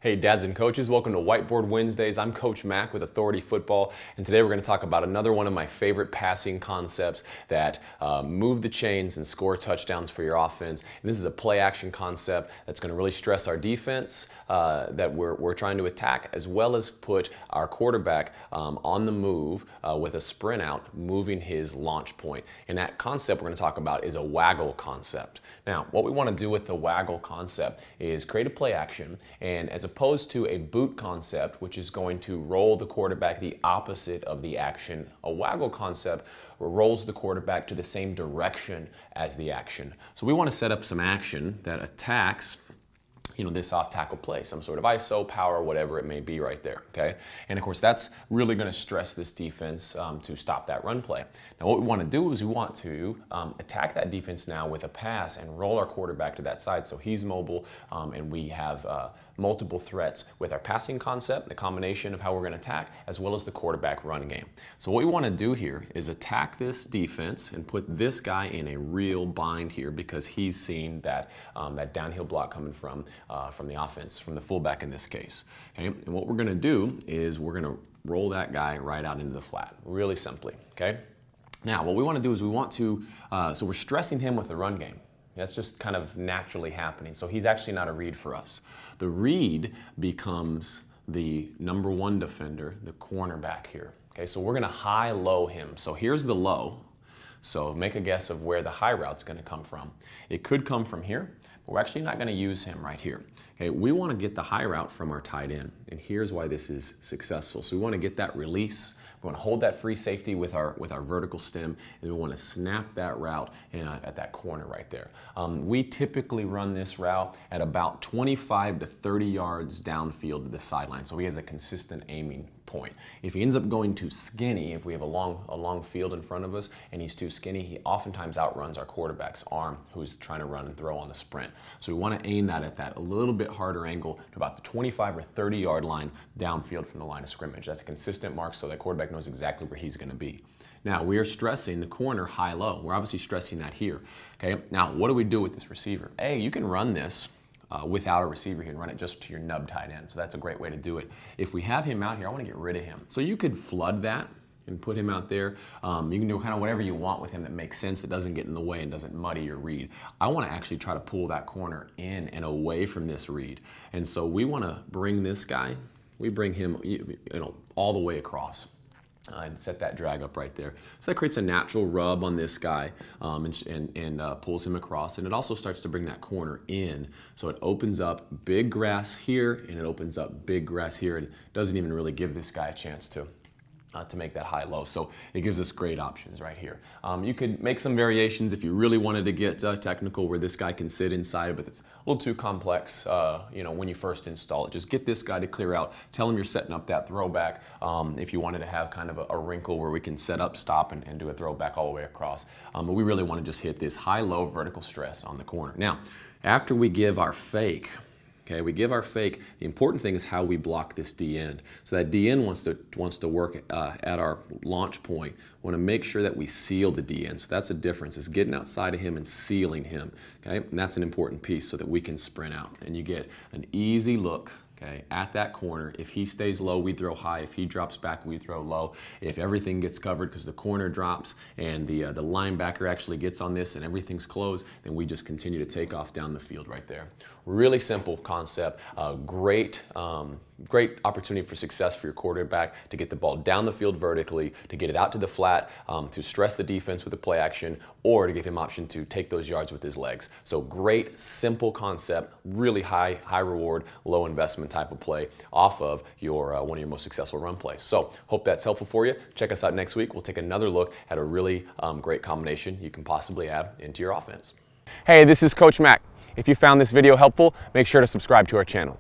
Hey dads and coaches, welcome to Whiteboard Wednesdays. I'm Coach Mac with Authority Football, and today we're going to talk about another one of my favorite passing concepts that move the chains and score touchdowns for your offense. And this is a play action concept that's going to really stress our defense that we're trying to attack, as well as put our quarterback on the move with a sprint out, moving his launch point. And that concept we're going to talk about is a waggle concept. Now, what we want to do with the waggle concept is create a play action, and as opposed to a boot concept, which is going to roll the quarterback the opposite of the action, a waggle concept rolls the quarterback to the same direction as the action. So we want to set up some action that attacks this off tackle play, some sort of ISO, power, whatever it may be right there, okay? And of course, that's really going to stress this defense to stop that run play. Now, what we want to do is we want to attack that defense now with a pass and roll our quarterback to that side so he's mobile, and we have multiple threats with our passing concept, the combination of how we're going to attack, as well as the quarterback run game. So what we want to do here is attack this defense and put this guy in a real bind here because he's seen that, that downhill block coming from the offense, from the fullback in this case. Okay? And what we're going to do is we're going to roll that guy right out into the flat, really simply. Okay? Now, what we want to do is we want to, so we're stressing him with the run game. That's just kind of naturally happening. So he's actually not a read for us. The read becomes the number one defender, the cornerback here. Okay, so we're going to high-low him. So here's the low. So make a guess of where the high route's going to come from. It could come from here, but we're actually not going to use him right here. Okay, we want to get the high route from our tight end, and here's why this is successful. So we want to get that release. We want to hold that free safety with our vertical stem, and we want to snap that route at that corner right there. We typically run this route at about 25 to 30 yards downfield to the sideline, so he has a consistent aiming point. If he ends up going too skinny, if we have a long field in front of us and he's too skinny, he oftentimes outruns our quarterback's arm who's trying to run and throw on the sprint. So we want to aim that at that a little bit harder angle to about the 25 or 30 yard line downfield from the line of scrimmage. That's a consistent mark so that quarterback knows exactly where he's going to be. Now, we are stressing the corner high-low. We're obviously stressing that here. Okay. Now, what do we do with this receiver? You can run this without a receiver here and run it just to your nub tight end. So that's a great way to do it. If we have him out here, I want to get rid of him. So you could flood that and put him out there. You can do kind of whatever you want with him that makes sense, that doesn't get in the way and doesn't muddy your read. I want to actually try to pull that corner in and away from this read. And so we want to bring this guy, we bring him all the way across. And set that drag up right there. So that creates a natural rub on this guy and pulls him across. And it also starts to bring that corner in. So it opens up big grass here and it opens up big grass here and doesn't even really give this guy a chance to make that high-low. So it gives us great options right here. You could make some variations if you really wanted to get technical where this guy can sit inside, but it's a little too complex when you first install it. Just get this guy to clear out. Tell him you're setting up that throwback if you wanted to have kind of a wrinkle where we can set up, stop, and do a throwback all the way across. But we really want to just hit this high-low vertical stress on the corner. Now, after we give our fake, okay, we give our fake. The important thing is how we block this D end. So that D end wants to work at our launch point. We want to make sure that we seal the D end. So that's the difference. Is getting outside of him and sealing him. Okay, and that's an important piece so that we can sprint out and you get an easy look. Okay, at that corner. If he stays low, we throw high. If he drops back, we throw low. If everything gets covered because the corner drops and the linebacker actually gets on this and everything's closed, then we just continue to take off down the field right there. Really simple concept. Great opportunity for success for your quarterback to get the ball down the field vertically, to get it out to the flat, to stress the defense with a play action, or to give him option to take those yards with his legs. So great, simple concept, really high reward, low investment type of play off of your one of your most successful run plays. So hope that's helpful for you. Check us out next week. We'll take another look at a really great combination you can possibly add into your offense. Hey, this is Coach Mac. If you found this video helpful, make sure to subscribe to our channel.